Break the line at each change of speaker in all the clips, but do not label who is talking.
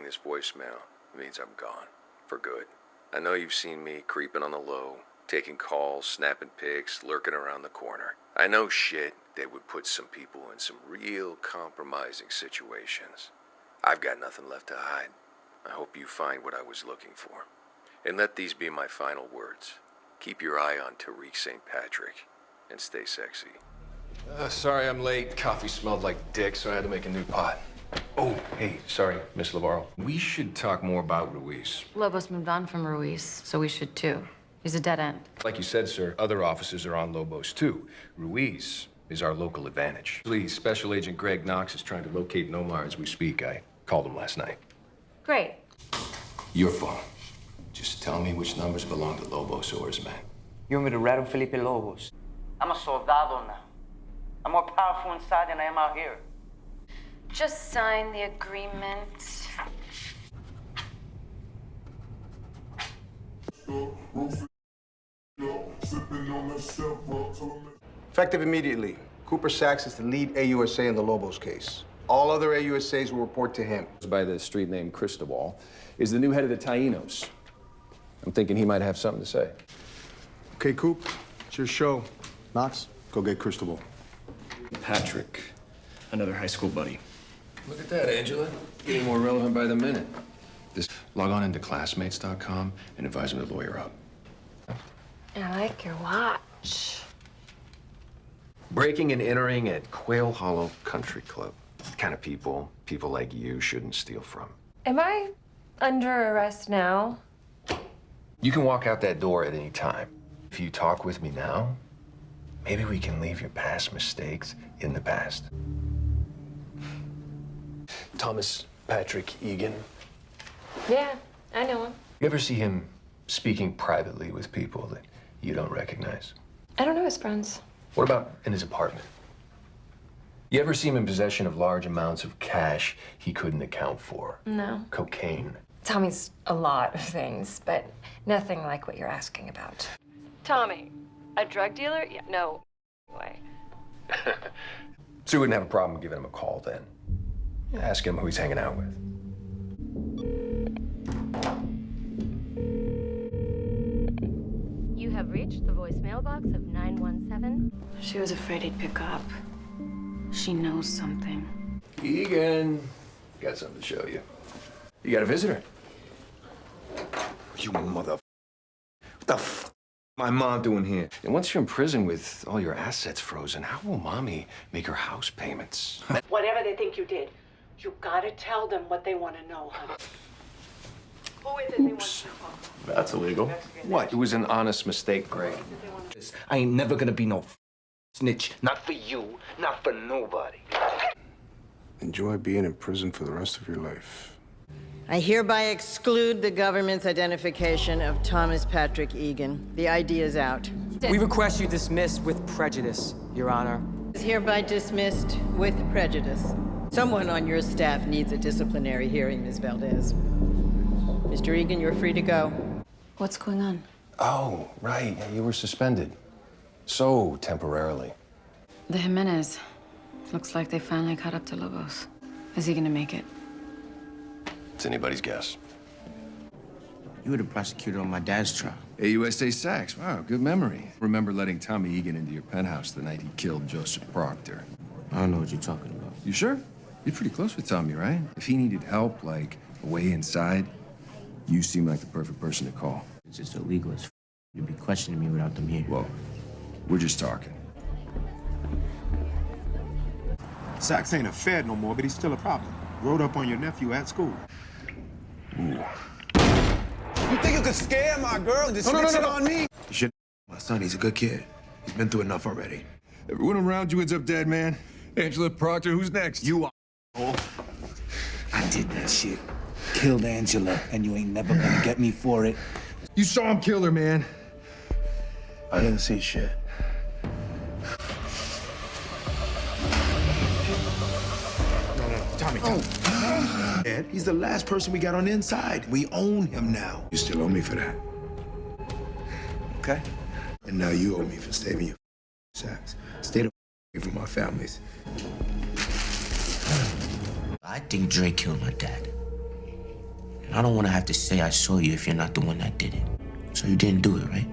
this voicemail means I'm gone. For good. I know you've seen me creeping on the low, taking calls, snapping pics, lurking around the corner. I know shit that would put some people in some real compromising situations. I've got nothing left to hide. I hope you find what I was looking for. And let these be my final words. Keep your eye on Tariq St. Patrick, and stay sexy.
Sorry I'm late. Coffee smelled like dick, so I had to make a new pot. Oh, hey, sorry, Miss Lavarro. We should talk more about Ruiz.
Lobos moved on from Ruiz, so we should too. He's a dead end.
Like you said, sir, other officers are on Lobos too. Ruiz is our local advantage. Please, Special Agent Greg Knox is trying to locate Nomar as we speak. I called him last night.
Great.
Your phone. Just tell me which numbers belong to Lobos or his men.
You want me to rattle Felipe Lobos? I'm a soldado now. I'm more powerful inside than I am out here.
Just sign the agreement.
Effective immediately. Cooper Saxe is the lead AUSA in the Lobos case. All other AUSAs will report to him.
By the street name Cristobal, is the new head of the Taínos. I'm thinking he might have something to say.
Okay, Coop, it's your show. Knox, go get Cristobal.
Patrick, another high school buddy.
Look at that, Angela. Getting more relevant by the minute. Just log on into classmates.com and advise him to lawyer up.
I like your watch.
Breaking and entering at Quail Hollow Country Club. The kind of people like you shouldn't steal from.
Am I under arrest now?
You can walk out that door at any time. If you talk with me now, maybe we can leave your past mistakes in the past. Thomas Patrick Egan.
Yeah, I know him.
You ever see him speaking privately with people that you don't recognize?
I don't know his friends.
What about in his apartment? You ever see him in possession of large amounts of cash he couldn't account for?
No.
Cocaine.
Tommy's a lot of things, but nothing like what you're asking about. Tommy, a drug dealer? Yeah, no way.
So you wouldn't have a problem giving him a call then? Ask him who he's hanging out with.
You have reached the voicemail box of 917.
She was afraid he'd pick up. She knows something.
Egan, got something to show you. You got a visitor.
You mother... What the f... my mom doing here?
And once you're in prison with all your assets frozen, how will Mommy make her house payments?
Whatever they think you did, you gotta tell them what they want to know, honey. Who is it they want to know?
That's illegal.
What? It was an honest mistake, Greg.
I ain't never gonna be no snitch. Not for you, not for nobody.
Enjoy being in prison for the rest of your life.
I hereby exclude the government's identification of Thomas Patrick Egan. The ID is out.
We request you dismiss with prejudice, Your Honor.
Is hereby dismissed with prejudice. Someone on your staff needs a disciplinary hearing, Ms. Valdez. Mr. Egan, you're free to go.
What's going on?
Oh, right. You were suspended. So temporarily.
The Jimenez. Looks like they finally caught up to Lobos. Is he gonna make it?
It's anybody's guess.
You were the prosecutor on my dad's trial.
AUSA Saxe. Wow, good memory. Remember letting Tommy Egan into your penthouse the night he killed Joseph Proctor.
I don't know what you're talking about.
You sure? You're pretty close with Tommy, right? If he needed help, like a way inside, you seem like the perfect person to call.
It's just illegal as you'd be questioning me without them here.
Whoa, we're just talking.
Saxe ain't a fed no more, but he's still a problem. Rode up on your nephew at school.
Ooh.
You think you could scare my girl and just fix it on me?
You should... My son, he's a good kid. He's been through enough already.
Everyone around you ends up dead, man. Angela Proctor, who's next?
You are.
I did that shit. Killed Angela, and you ain't never gonna get me for it.
You saw him kill her, man.
I didn't see shit.
Tommy. Ed, he's the last person we got on the inside. We own him now.
You still owe me for that.
Okay?
And now you owe me for saving your Saxe. Stay the away from our families.
I think Dre killed my dad. I don't want to have to say I saw you if you're not the one that did it. So you didn't do it, right?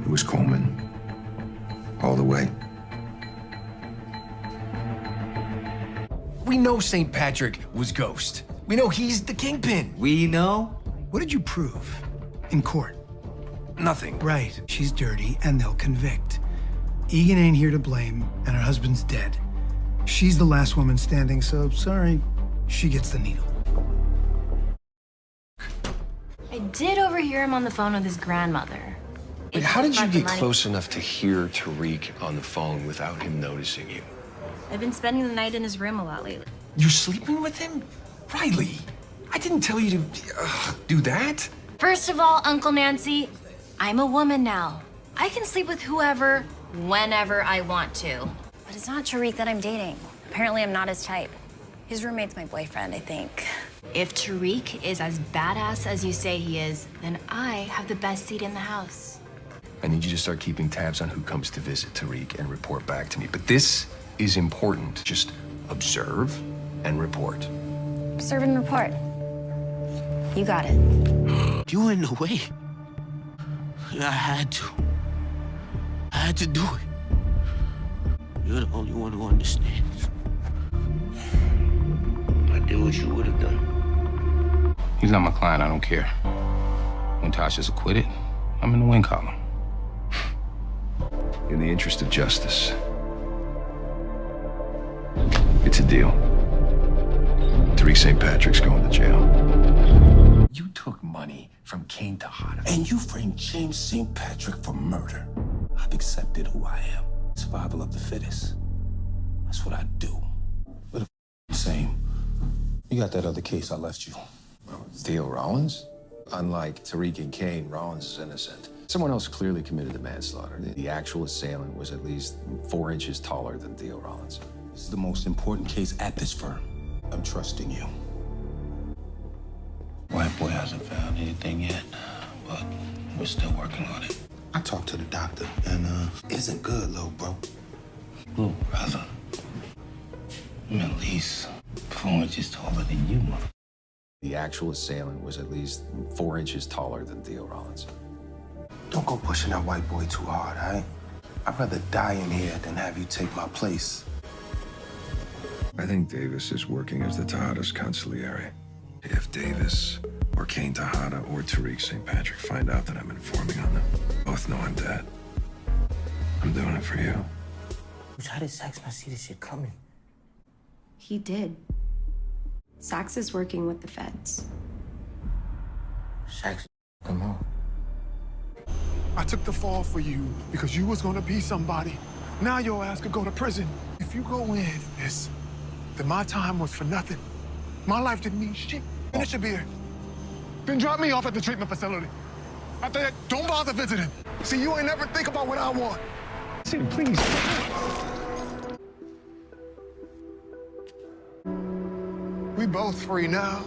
It was Coleman. All the way. We know St. Patrick was Ghost. We know he's the kingpin.
We know?
What did you prove in court?
Nothing.
Right. She's dirty, and they'll convict. Egan ain't here to blame, and her husband's dead. She's the last woman standing, so sorry, she gets the needle.
I did overhear him on the phone with his grandmother.
Wait, how did you get close enough to hear Tariq on the phone without him noticing you?
I've been spending the night in his room a lot lately.
You're sleeping with him? Riley, I didn't tell you to do that.
First of all, Uncle Nancy, I'm a woman now. I can sleep with whoever, whenever I want to.
But it's not Tariq that I'm dating. Apparently, I'm not his type. His roommate's my boyfriend, I think.
If Tariq is as badass as you say he is, then I have the best seat in the house.
I need you to start keeping tabs on who comes to visit Tariq and report back to me. But this is important. Just observe and report.
Observe and report. You got it.
You were in the way. I had to. I had to do it. You're the only one who understands. I did what you would have done.
He's not my client, I don't care. When Tasha's acquitted, I'm in the win column.
In the interest of justice, it's a deal. Tariq St. Patrick's going to jail. You took money from Kane Tejada.
And you framed James St. Patrick for murder. I've accepted who I am. Survival of the fittest. That's what I do. But the same. You got that other case I left you.
Theo Rollins? Unlike Tariq and Kane, Rollins is innocent. Someone else clearly committed the manslaughter. The actual assailant was at least 4 inches taller than Theo Rollins.
This is the most important case at this firm. I'm trusting you. White boy hasn't found anything yet, but we're still working on it. I talked to the doctor, and isn't good, little bro. Little brother. I'm at least 4 inches taller than you, mother.
The actual assailant was at least 4 inches taller than Theo Rollins.
Don't go pushing that white boy too hard, all right? I'd rather die in here than have you take my place.
I think Davis is working as the Tejada's consigliere. If Davis or Kane Tejada or Tariq St. Patrick find out that I'm informing on them, both know I'm dead. I'm doing it for you.
How did Saxe not see this shit coming?
He did. Saxe is working with the feds.
Saxe, come on.
I took the fall for you because you was gonna be somebody. Now your ass could go to prison. If you go in this, then my time was for nothing. My life didn't mean shit. Finish your beer. Then drop me off at the treatment facility. After that, don't bother visiting. See, you ain't never think about what I want. See, please. We both free now.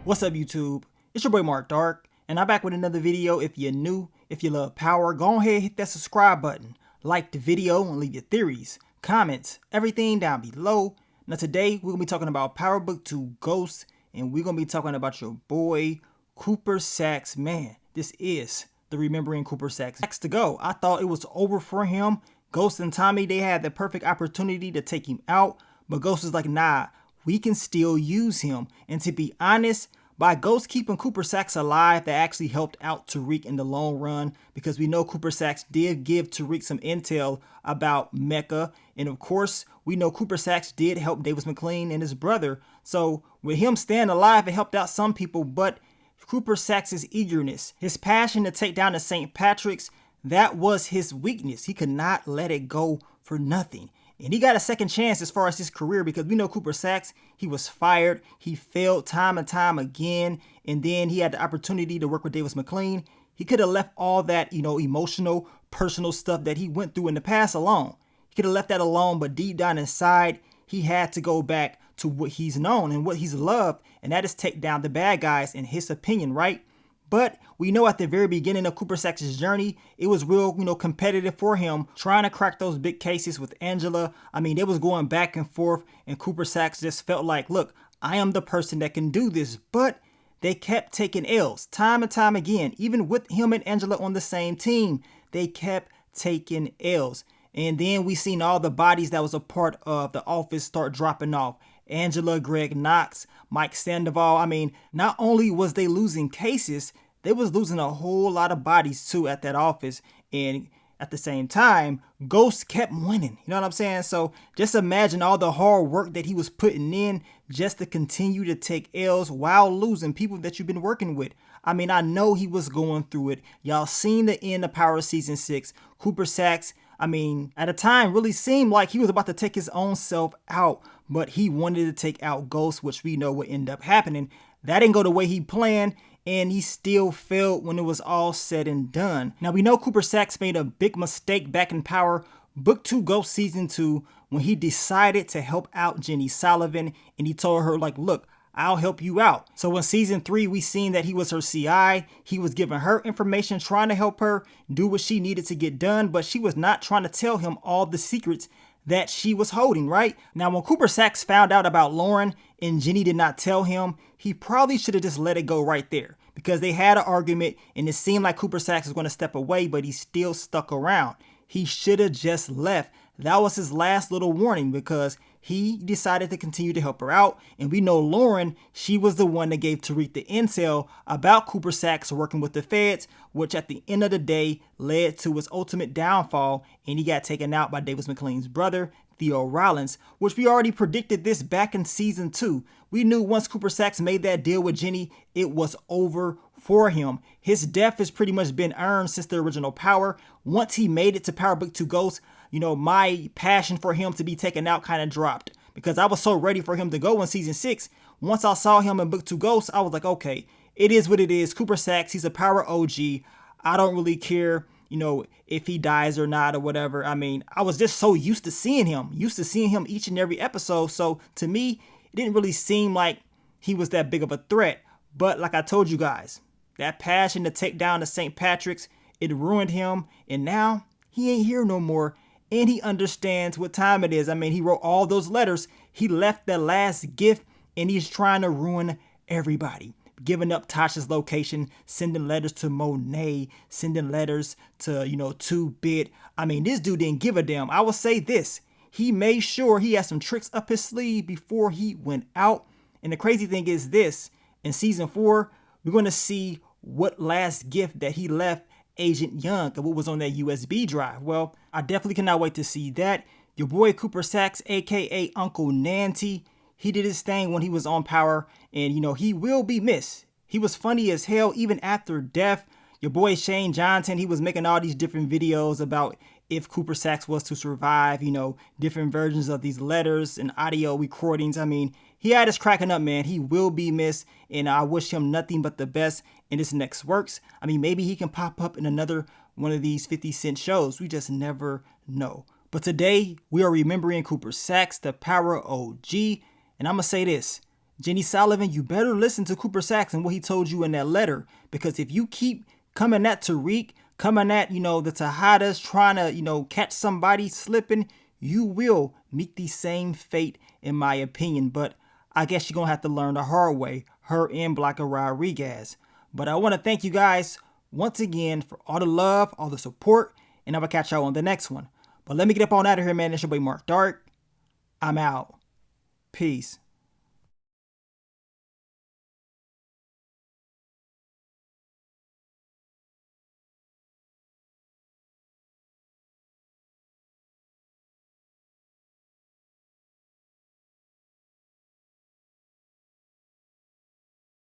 What's up, YouTube? It's your boy Mark Dark, and I'm back with another video. If you're new, if you love power, go ahead and hit that subscribe button, like the video, and leave your theories, comments, everything down below. Now today, we're going to be talking about Power Book 2 Ghost, and we're going to be talking about your boy, Cooper Saxe. Man, this is the Remembering Cooper Saxe. Next to go, I thought it was over for him. Ghost and Tommy, they had the perfect opportunity to take him out, but Ghost is like, nah, we can still use him. And to be honest, by Ghost keeping Cooper Saxe alive, that actually helped out Tariq in the long run, because we know Cooper Saxe did give Tariq some intel about Mecca. And of course, we know Cooper Saxe did help Davis McLean and his brother. So with him staying alive, it helped out some people. But Cooper Saxe's eagerness, his passion to take down the St. Patrick's, that was his weakness. He could not let it go for nothing. And he got a second chance as far as his career, because we know Cooper Saxe, he was fired. He failed time and time again. And then he had the opportunity to work with Davis McLean. He could have left all that, emotional, personal stuff that he went through in the past alone. He could have left that alone, but deep down inside, he had to go back to what he's known and what he's loved, and that is take down the bad guys in his opinion, right? But we know at the very beginning of Cooper Saxe's journey, it was real, competitive for him, trying to crack those big cases with Angela. I mean, they was going back and forth, and Cooper Saxe just felt like, look, I am the person that can do this. But they kept taking L's time and time again. Even with him and Angela on the same team, they kept taking L's. And then we seen all the bodies that was a part of the office start dropping off. Angela, Greg Knox, Mike Sandoval. I mean, not only was they losing cases, they was losing a whole lot of bodies too at that office. And at the same time, Ghost kept winning. You know what I'm saying? So just imagine all the hard work that he was putting in just to continue to take L's while losing people that you've been working with. I mean, I know he was going through it. Y'all seen the end of Power Season 6. Cooper Saxe, I mean, at a time really seemed like he was about to take his own self out, but he wanted to take out Ghost, which we know would end up happening. That didn't go the way he planned, and he still failed when it was all said and done. Now, we know Cooper Saxe made a big mistake back in Power Book 2 Ghost Season 2 when he decided to help out Jenny Sullivan, and he told her, like, look, I'll help you out. So in Season 3, we seen that he was her CI. He was giving her information, trying to help her do what she needed to get done, but she was not trying to tell him all the secrets that she was holding, right? Now, when Cooper Saxe found out about Lauren and Jenny did not tell him, he probably should have just let it go right there, because they had an argument and it seemed like Cooper Saxe was going to step away, but he still stuck around. He should have just left. That was his last little warning, because he decided to continue to help her out. And we know Lauren, she was the one that gave Tariq the intel about Cooper Saxe working with the feds, which at the end of the day led to his ultimate downfall, and he got taken out by Davis McLean's brother, Theo Rollins, which we already predicted this back in Season 2. We knew once Cooper Saxe made that deal with Jenny, it was over for him. His death has pretty much been earned since the original Power. Once he made it to Power Book 2 Ghost, my passion for him to be taken out kind of dropped, because I was so ready for him to go in Season 6. Once I saw him in Book 2 Ghost, I was like, okay, it is what it is. Cooper Saxe, he's a Power OG. I don't really care, if he dies or not or whatever. I mean, I was just so used to seeing him each and every episode. So to me, it didn't really seem like he was that big of a threat. But like I told you guys, that passion to take down the St. Patrick's, it ruined him. And now he ain't here no more. And he understands what time it is. I mean, he wrote all those letters. He left that last gift, and he's trying to ruin everybody. Giving up Tasha's location, sending letters to Monet, sending letters to, 2-Bit. I mean, this dude didn't give a damn. I will say this. He made sure he had some tricks up his sleeve before he went out. And the crazy thing is this. In Season 4, we're going to see what last gift that he left Agent Young and what was on that USB drive. Well, I definitely cannot wait to see that. Your boy Cooper Saxe, aka Uncle Nancy, he did his thing when he was on Power, and he will be missed. He was funny as hell even after death. Your boy Shane Johnson, he was making all these different videos about if Cooper Saxe was to survive, different versions of these letters and audio recordings. I mean, he had us cracking up, man. He will be missed, and I wish him nothing but the best in his next works. I mean, maybe he can pop up in another one of these 50 Cent shows. We just never know. But today, we are remembering Cooper Saxe, the Power OG. And I'm going to say this. Jenny Sullivan, you better listen to Cooper Saxe and what he told you in that letter. Because if you keep coming at Tariq, coming at, the Tejadas, trying to, catch somebody slipping, you will meet the same fate, in my opinion. But I guess you're going to have to learn the hard way, her and Blanca Rodriguez. But I want to thank you guys once again for all the love, all the support, and I will catch y'all on the next one. But let me get up on out of here, man. It's your boy Mark Dark. I'm out. Peace.